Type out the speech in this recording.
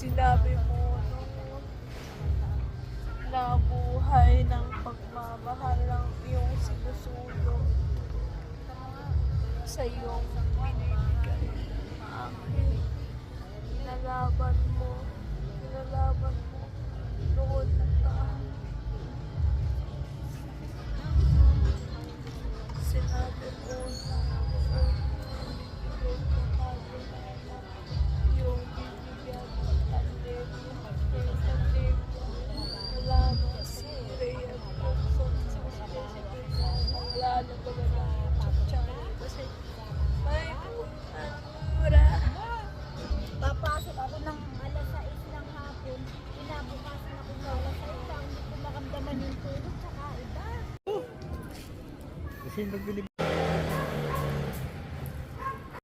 Sinabi mo nung nabuhay ng pagmamahal ng iyong sinusulong sa iyong binibigay akin. Pinalaban mo noon pa. Sinabi mo na yung bibigyan ng pandemya, wala na si Rhea Thompson sa wala na talaga ang channel kasi may mura. Papasok ako ng alas 6 ng hapon, pinabukasan ako ng alas 6, hindi ko makamdaman yung tulog, tsaka iba. Kasi nagbili